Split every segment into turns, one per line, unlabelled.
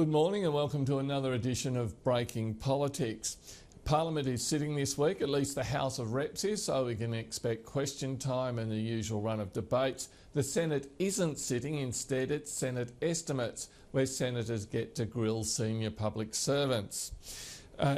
Good morning and welcome to another edition of Breaking Politics. Parliament is sitting this week, at least the House of Reps is, so we can expect question time and the usual run of debates. The Senate isn't sitting, instead it's Senate estimates, where senators get to grill senior public servants.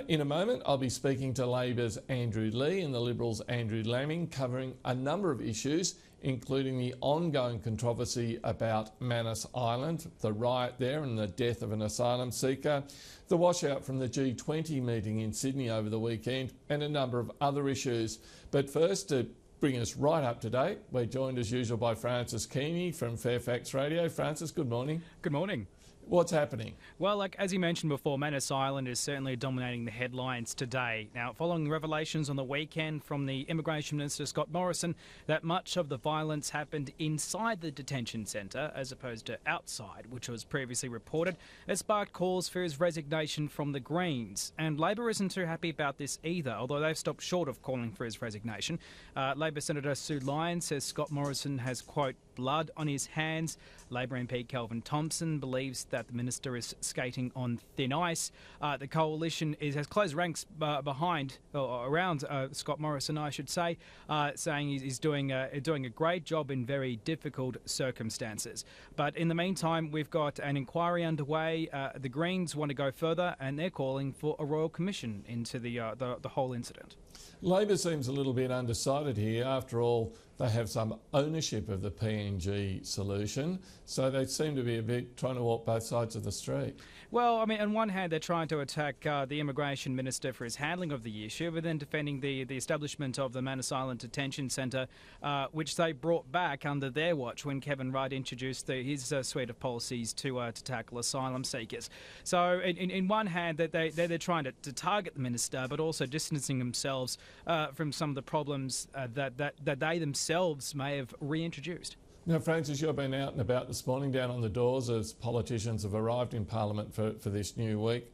In a moment, I'll be speaking to Labor's Andrew Leigh and the Liberals' Andrew Laming, covering a number of issues, including the ongoing controversy about Manus Island, the riot there and the death of an asylum seeker, the washout from the G20 meeting in Sydney over the weekend, and a number of other issues. But first, to bring us right up to date, we're joined as usual by Francis Keeney from Fairfax Radio. Francis, good morning.
Good morning.
What's happening?
Well, as you mentioned before, Manus Island is certainly dominating the headlines today. Now, following revelations on the weekend from the Immigration Minister, Scott Morrison, that much of the violence happened inside the detention centre as opposed to outside, which was previously reported, it sparked calls for his resignation from the Greens. And Labor isn't too happy about this either, although they've stopped short of calling for his resignation. Labor Senator Sue Lyon says Scott Morrison has, quote, blood on his hands. Labor MP Kelvin Thompson believes that the minister is skating on thin ice. The coalition has closed ranks behind, or around Scott Morrison, I should say, saying he's doing a great job in very difficult circumstances. But in the meantime, we've got an inquiry underway. The Greens want to go further, and they're calling for a royal commission into the whole incident.
Labor seems a little bit undecided here. After all, they have some ownership of the PNG solution, so they seem to be a bit trying to walk both sides of the street.
Well, I mean, on one hand, they're trying to attack the Immigration Minister for his handling of the issue, but then defending the establishment of the Manus Island Detention Centre, which they brought back under their watch when Kevin Rudd introduced his suite of policies to tackle asylum seekers. So, in one hand, they're trying to target the minister, but also distancing themselves from some of the problems that they themselves may have reintroduced.
Now, Francis, you've been out and about this morning, down on the doors as politicians have arrived in Parliament for this new week.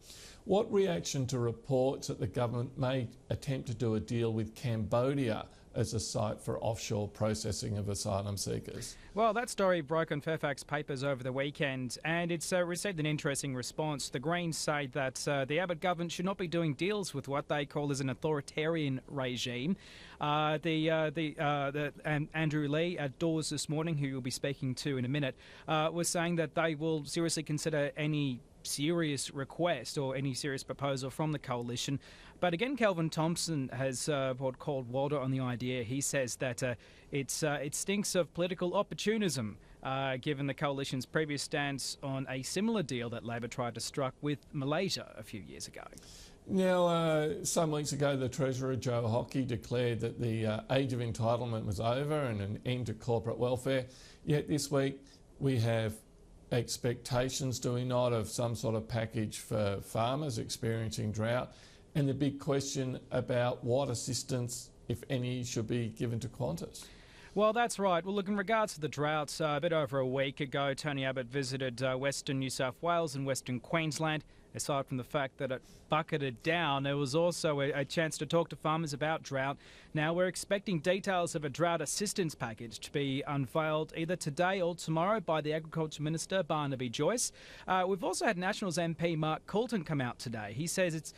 What reaction to reports that the government may attempt to do a deal with Cambodia as a site for offshore processing of asylum seekers?
Well, that story broke on Fairfax papers over the weekend, and it's received an interesting response. The Greens say that the Abbott government should not be doing deals with what they call as an authoritarian regime. Andrew Leigh at Doors this morning, who you'll be speaking to in a minute, was saying that they will seriously consider any serious request or any serious proposal from the coalition. But again, Kelvin Thompson has called water on the idea. He says that it stinks of political opportunism, given the coalition's previous stance on a similar deal that Labor tried to strike with Malaysia a few years ago.
Now, some weeks ago, the Treasurer, Joe Hockey, declared that the age of entitlement was over and an end to corporate welfare. Yet this week, we have expectations, do we not, of some sort of package for farmers experiencing drought, and the big question about what assistance, if any, should be given to Qantas.
Well, that's right. Well, look, in regards to the droughts, a bit over a week ago, Tony Abbott visited Western New South Wales and Western Queensland. Aside from the fact that it bucketed down, there was also a chance to talk to farmers about drought. Now, we're expecting details of a drought assistance package to be unveiled either today or tomorrow by the Agriculture Minister, Barnaby Joyce. We've also had Nationals MP Mark Coulton come out today. He says it's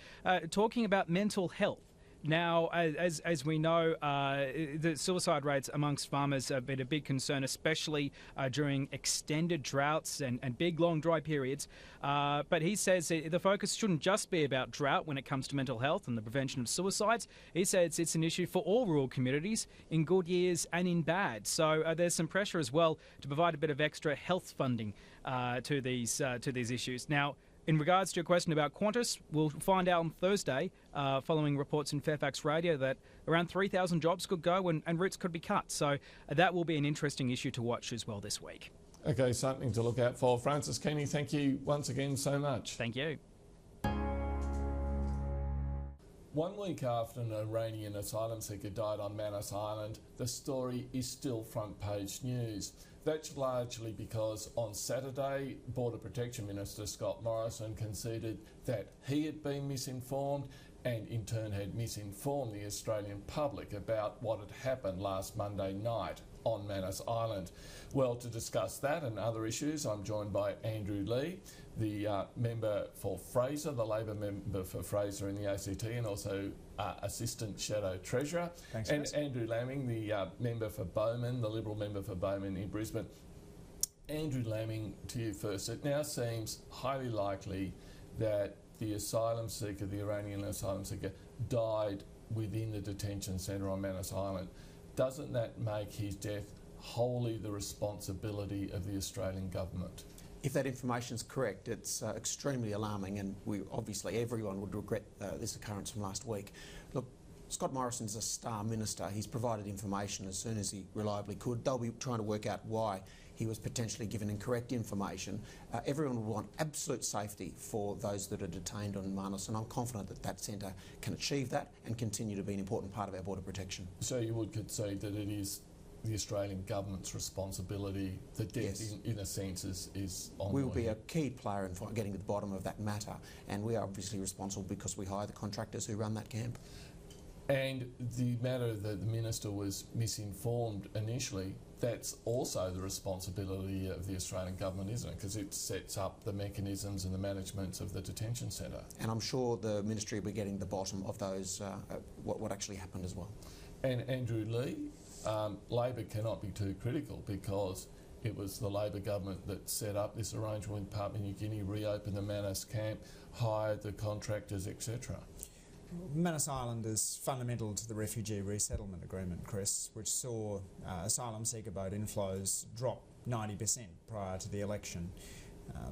talking about mental health. Now, as we know, the suicide rates amongst farmers have been a big concern, especially during extended droughts and big, long, dry periods. But he says the focus shouldn't just be about drought when it comes to mental health and the prevention of suicides. He says it's an issue for all rural communities in good years and in bad. So there's some pressure as well to provide a bit of extra health funding to these issues. Now, in regards to your question about Qantas, we'll find out on Thursday, following reports in Fairfax Radio, that around 3,000 jobs could go and routes could be cut. So that will be an interesting issue to watch as well this week.
Okay, something to look out for. Francis Keeney, thank you once again so much.
Thank you.
1 week after an Iranian asylum seeker died on Manus Island, the story is still front page news. That's largely because on Saturday, Border Protection Minister Scott Morrison conceded that he had been misinformed and in turn had misinformed the Australian public about what had happened last Monday night. on Manus Island. Well, to discuss that and other issues, I'm joined by Andrew Lee, the member for Fraser, the Labor member for Fraser in the ACT, and also Assistant Shadow Treasurer.
Thanks,
and
Chris.
Andrew Laming, the member for Bowman, the Liberal member for Bowman in Brisbane. Andrew Laming, to you first. It now seems highly likely that the asylum seeker, the Iranian asylum seeker, died within the detention centre on Manus Island. Doesn't that make his death wholly the responsibility of the Australian government?
If that information is correct, it's extremely alarming, and obviously everyone would regret this occurrence from last week. Look, Scott Morrison's a star minister. He's provided information as soon as he reliably could. They'll be trying to work out why he was potentially given incorrect information. Everyone will want absolute safety for those that are detained on Manus, and I'm confident that that centre can achieve that and continue to be an important part of our border protection.
So you would concede that it is the Australian government's responsibility, the death,
Yes.
in a sense, is on.
We will be a key player in getting to the bottom of that matter, and we are obviously responsible because we hire the contractors who run that camp.
And the matter that the minister was misinformed initially, that's also the responsibility of the Australian government, isn't it? Because it sets up the mechanisms and the management of the detention centre.
And I'm sure the ministry will be getting the bottom of those, what actually happened as well.
And Andrew Lee, Labor cannot be too critical because it was the Labor government that set up this arrangement with Papua New Guinea, reopened the Manus camp, hired the contractors, etc.
Manus Island is fundamental to the Refugee Resettlement Agreement, Chris, which saw asylum seeker boat inflows drop 90% prior to the election.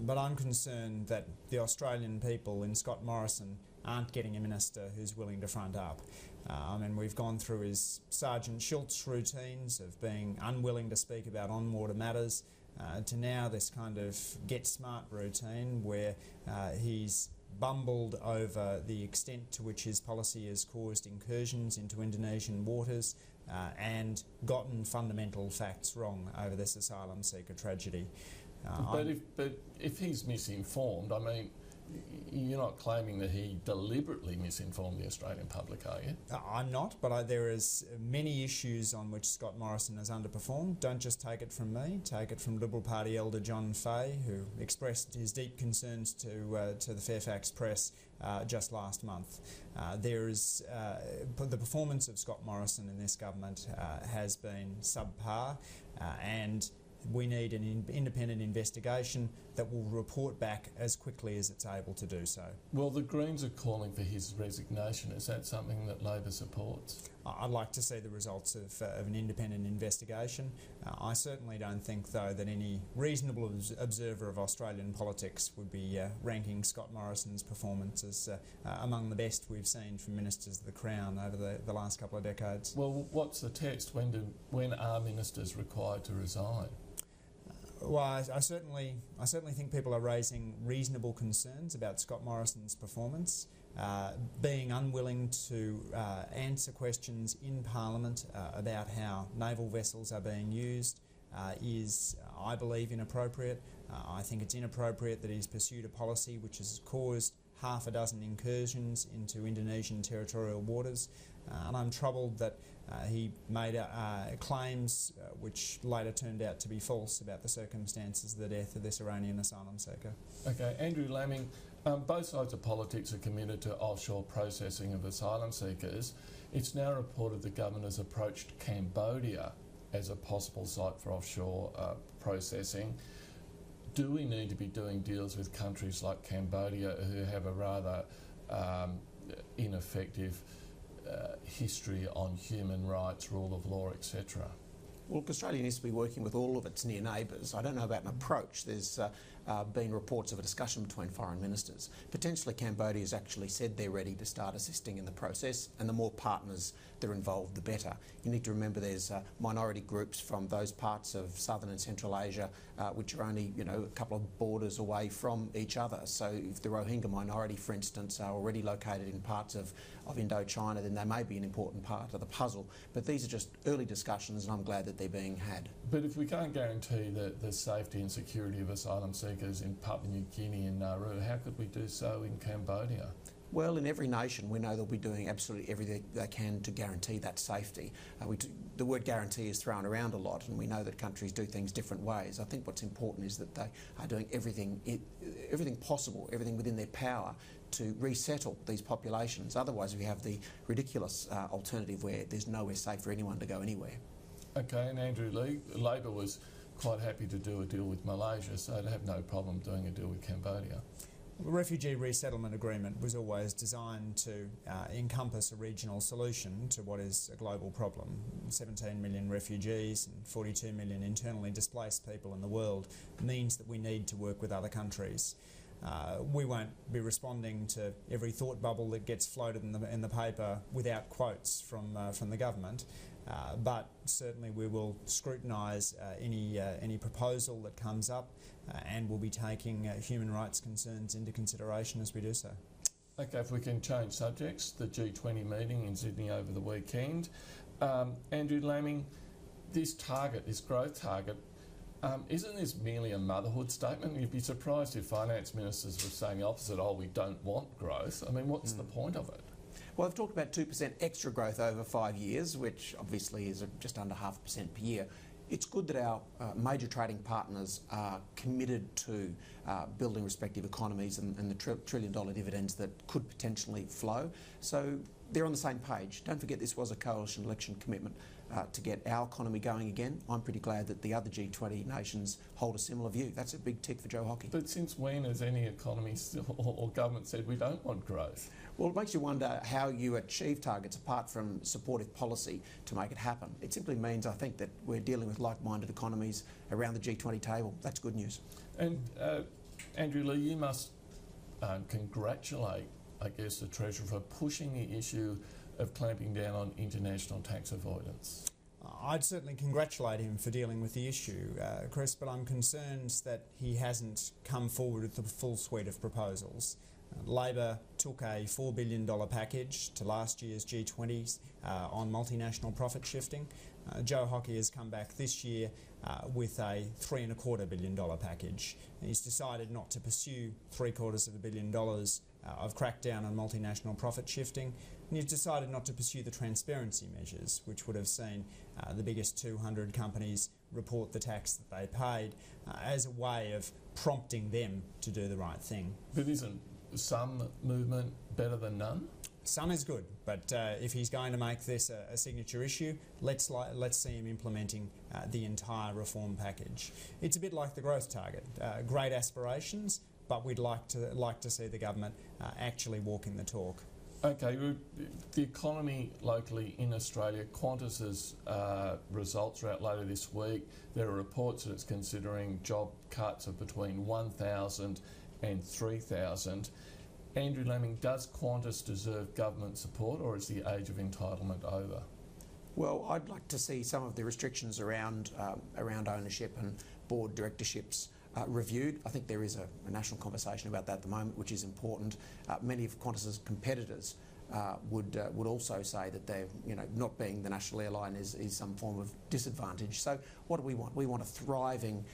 But I'm concerned that the Australian people in Scott Morrison aren't getting a minister who's willing to front up. I mean, we've gone through his Sergeant Schultz routines of being unwilling to speak about on-water matters to now this kind of get smart routine where he's bumbled over the extent to which his policy has caused incursions into Indonesian waters and gotten fundamental facts wrong over this asylum seeker tragedy.
But if he's misinformed, I mean, you're not claiming that he deliberately misinformed the Australian public, are you?
I'm not, but there is many issues on which Scott Morrison has underperformed. Don't just take it from me, take it from Liberal Party elder John Fay, who expressed his deep concerns to the Fairfax Press just last month. The performance of Scott Morrison in this government has been subpar, and we need an independent investigation that will report back as quickly as it's able to do so.
Well, the Greens are calling for his resignation. Is that something that Labor supports?
I'd like to see the results of an independent investigation. I certainly don't think, though, that any reasonable observer of Australian politics would be ranking Scott Morrison's performance as among the best we've seen from ministers of the Crown over the last couple of decades.
Well, what's the test? When are ministers required to resign?
Well, I certainly think people are raising reasonable concerns about Scott Morrison's performance. Being unwilling to answer questions in Parliament about how naval vessels are being used is, I believe, inappropriate. I think it's inappropriate that he's pursued a policy which has caused half a dozen incursions into Indonesian territorial waters, and I'm troubled that he made claims which later turned out to be false about the circumstances of the death of this Iranian asylum seeker.
Okay, Andrew Laming, both sides of politics are committed to offshore processing of asylum seekers. It's now reported the government has approached Cambodia as a possible site for offshore processing. Do we need to be doing deals with countries like Cambodia who have a rather ineffective history on human rights, rule of law, etc.?
Well, Australia needs to be working with all of its near neighbours. I don't know about an approach. There's been reports of a discussion between foreign ministers. Potentially Cambodia has actually said they're ready to start assisting in the process, and the more partners that are involved, the better. You need to remember there's minority groups from those parts of southern and central Asia which are only, a couple of borders away from each other. So if the Rohingya minority, for instance, are already located in parts of Indochina, then they may be an important part of the puzzle. But these are just early discussions, and I'm glad that they're being had.
But if we can't guarantee the safety and security of asylum seekers in Papua New Guinea and Nauru, how could we do so in Cambodia?
Well, in every nation, we know they'll be doing absolutely everything they can to guarantee that safety. The word guarantee is thrown around a lot, and we know that countries do things different ways. I think what's important is that they are doing everything possible, everything within their power to resettle these populations. Otherwise, we have the ridiculous alternative where there's nowhere safe for anyone to go anywhere.
Okay, and Andrew Lee, Labor was quite happy to do a deal with Malaysia, so they'd have no problem doing a deal with Cambodia.
The refugee resettlement agreement was always designed to encompass a regional solution to what is a global problem. 17 million refugees and 42 million internally displaced people in the world means that we need to work with other countries. We won't be responding to every thought bubble that gets floated in the paper without quotes from the government. But certainly we will scrutinise any proposal that comes up and we'll be taking human rights concerns into consideration as we do so.
Okay, if we can change subjects, the G20 meeting in Sydney over the weekend. Andrew Laming, this growth target, isn't this merely a motherhood statement? You'd be surprised if finance ministers were saying the opposite, we don't want growth. I mean, what's the point of it?
Well, they've talked about 2% extra growth over 5 years, which obviously is just under 0.5% per year. It's good that our major trading partners are committed to building respective economies and the trillion-dollar dividends that could potentially flow. So they're on the same page. Don't forget this was a coalition election commitment to get our economy going again. I'm pretty glad that the other G20 nations hold a similar view. That's a big tick for Joe Hockey.
But since when has any economy or government said we don't want growth?
Well, it makes you wonder how you achieve targets apart from supportive policy to make it happen. It simply means, I think, that we're dealing with like-minded economies around the G20 table. That's good news.
And Andrew Lee, you must congratulate, I guess, the Treasurer for pushing the issue of clamping down on international tax avoidance.
I'd certainly congratulate him for dealing with the issue, Chris, but I'm concerned that he hasn't come forward with the full suite of proposals. Labor took a $4 billion package to last year's G20 on multinational profit shifting. Joe Hockey has come back this year with a $3.25 billion package. He's decided not to pursue $750 million of crackdown on multinational profit shifting, and he's decided not to pursue the transparency measures, which would have seen the biggest 200 companies report the tax that they paid as a way of prompting them to do the right thing.
But isn't some movement better than none?
Some is good, but if he's going to make this a signature issue, let's see him implementing the entire reform package. It's a bit like the growth target. Great aspirations, but we'd like to see the government actually walking the talk.
Okay, the economy locally in Australia, Qantas's results are out later this week. There are reports that it's considering job cuts of between 1,000 and 3,000. Andrew Laming, does Qantas deserve government support, or is the age of entitlement over?
Well, I'd like to see some of the restrictions around ownership and board directorships reviewed. I think there is a national conversation about that at the moment, which is important. Many of Qantas's competitors would also say that they're, not being the national airline is some form of disadvantage. So what do we want? We want a thriving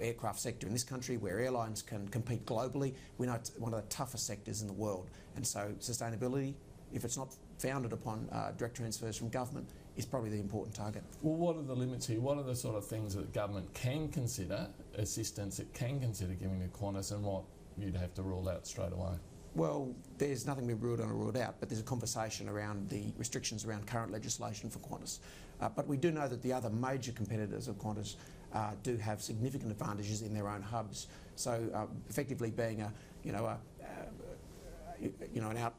aircraft sector in this country where airlines can compete globally. We know it's one of the toughest sectors in the world, and so sustainability, if it's not founded upon direct transfers from government, is probably the important target.
Well, what are the limits here? What are the sort of things that government can consider, assistance it can consider giving to Qantas, and what you'd have to rule out straight away?
Well, there's nothing we ruled on or ruled out, but there's a conversation around the restrictions around current legislation for Qantas. But we do know that the other major competitors of Qantas do have significant advantages in their own hubs. So effectively being an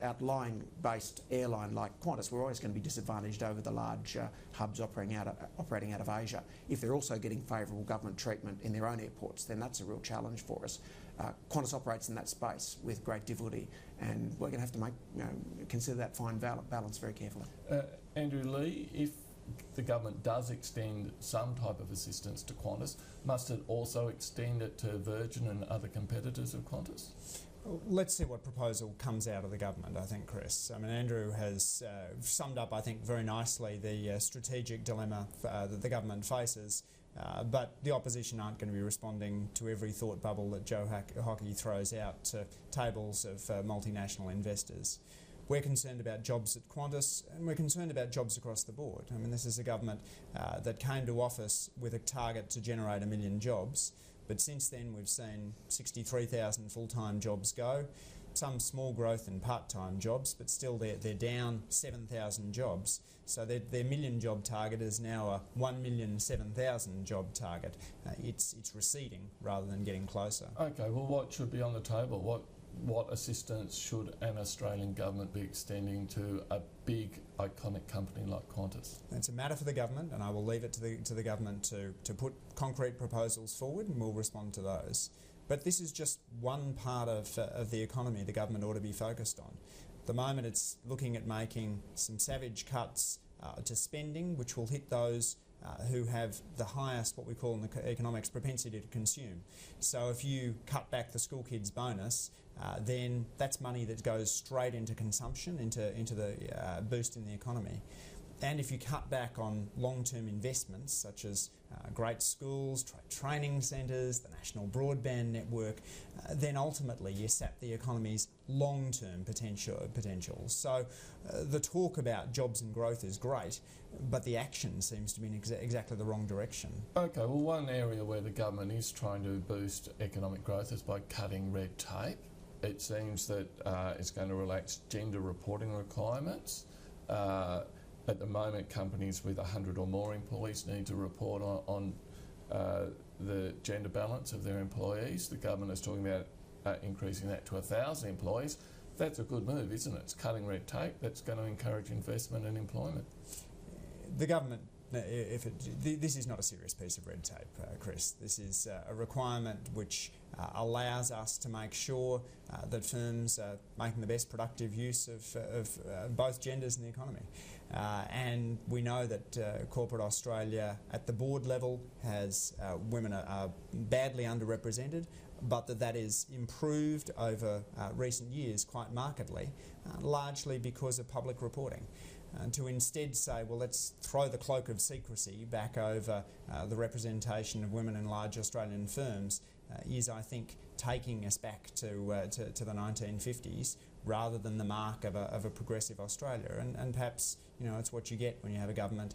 outlying-based airline like Qantas, we're always going to be disadvantaged over the large hubs operating out of Asia. If they're also getting favourable government treatment in their own airports, then that's a real challenge for us. Qantas operates in that space with great difficulty, and we're going to have to consider that fine balance very carefully.
Andrew Lee, if the government does extend some type of assistance to Qantas, must it also extend it to Virgin and other competitors of Qantas?
Let's see what proposal comes out of the government, I think, Chris. I mean, Andrew has summed up, I think, very nicely the strategic dilemma that the government faces But the opposition aren't going to be responding to every thought bubble that Joe Hockey throws out to tables of multinational investors. We're concerned about jobs at Qantas, and we're concerned about jobs across the board. I mean, this is a government that came to office with a target to generate 1 million jobs, but since then we've seen 63,000 full-time jobs go, some small growth in part-time jobs, but still they're down 7,000 jobs. So their 1 million job target is now a 1,007,000 job target. It's receding rather than getting closer.
Okay, well, what should be on the table? What assistance should an Australian government be extending to a big, iconic company like Qantas?
It's a matter for the government, and I will leave it to the government to put concrete proposals forward, and we'll respond to those. But this is just one part of the economy the government ought to be focused on. At the moment, it's looking at making some savage cuts to spending, which will hit those who have the highest, what we call in the economics, propensity to consume. So if you cut back the school kids' bonus, then that's money that goes straight into consumption, into the boost in the economy. And if you cut back on long-term investments such as great schools, training centres, the national broadband network, then ultimately you sap the economy's long-term potential. So the talk about jobs and growth is great, but the action seems to be in exactly the wrong direction.
Okay, well, one area where the government is trying to boost economic growth is by cutting red tape. It seems that it's going to relax gender reporting requirements. At the moment, companies with 100 or more employees need to report on the gender balance of their employees. The government is talking about increasing that to 1,000 employees. That's a good move, isn't it? It's cutting red tape. That's going to encourage investment and employment.
The government, this is not a serious piece of red tape, Chris. This is a requirement which allows us to make sure that firms are making the best productive use of both genders in the economy. And we know that corporate Australia at the board level has women are badly underrepresented, but that is improved over recent years quite markedly, largely because of public reporting. To instead say, well, let's throw the cloak of secrecy back over the representation of women in large Australian firms is, I think, taking us back to the 1950s rather than the mark of a progressive Australia. And perhaps, you know, it's what you get when you have a government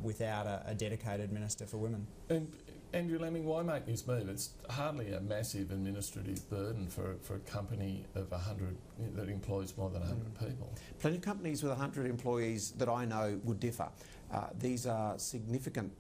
without a dedicated Minister for Women.
And Andrew Lemming, why make this move? It's hardly a massive administrative burden for a company of 100 that employs more than 100 people.
Plenty of companies with 100 employees that I know would differ. These are significant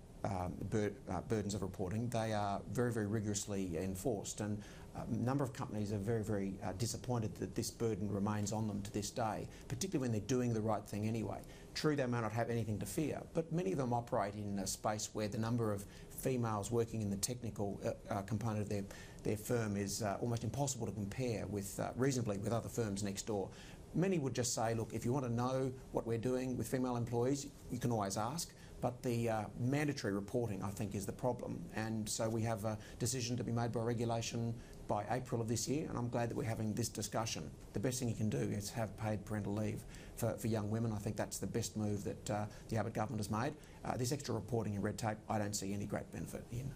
burdens of reporting. They are very, very rigorously enforced, and a number of companies are very, very disappointed that this burden remains on them to this day, particularly when they're doing the right thing anyway. True, they may not have anything to fear, but many of them operate in a space where the number of females working in the technical component of their firm is almost impossible to compare with reasonably with other firms next door. Many would just say, look, if you want to know what we're doing with female employees, you can always ask. But the mandatory reporting, I think, is the problem. And so we have a decision to be made by regulation by April of this year, and I'm glad that we're having this discussion. The best thing you can do is have paid parental leave for young women. I think that's the best move that the Abbott government has made. This extra reporting and red tape, I don't see any great benefit in.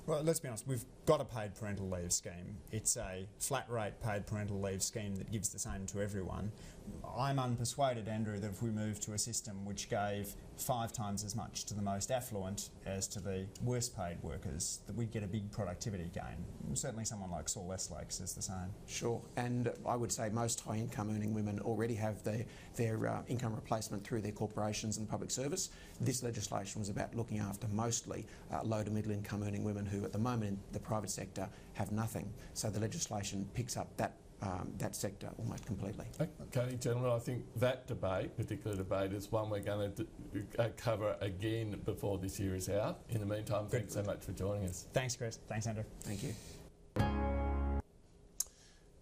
Well, let's be honest, we've got a paid parental leave scheme. It's a flat rate paid parental leave scheme that gives the same to everyone. I'm unpersuaded, Andrew, that if we move to a system which gave 5 times as much to the most affluent as to the worst paid workers, that we'd get a big productivity gain. Certainly someone like Saul Westlake says the same.
Sure, and I would say most high income earning women already have their income replacement through their corporations and public service. This legislation was about looking after mostly low to middle income earning women who at the moment in the private sector have nothing. So the legislation picks up that sector almost completely.
Okay, gentlemen, I think that debate, particular debate, is one we're going to cover again before this year is out. In the meantime, thanks so much for joining us.
Thanks, Chris. Thanks, Andrew.
Thank you.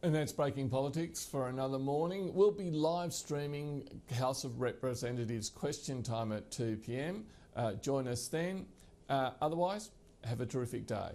And that's Breaking Politics for another morning. We'll be live streaming House of Representatives question time at 2 p.m. Join us then. Otherwise, have a terrific day.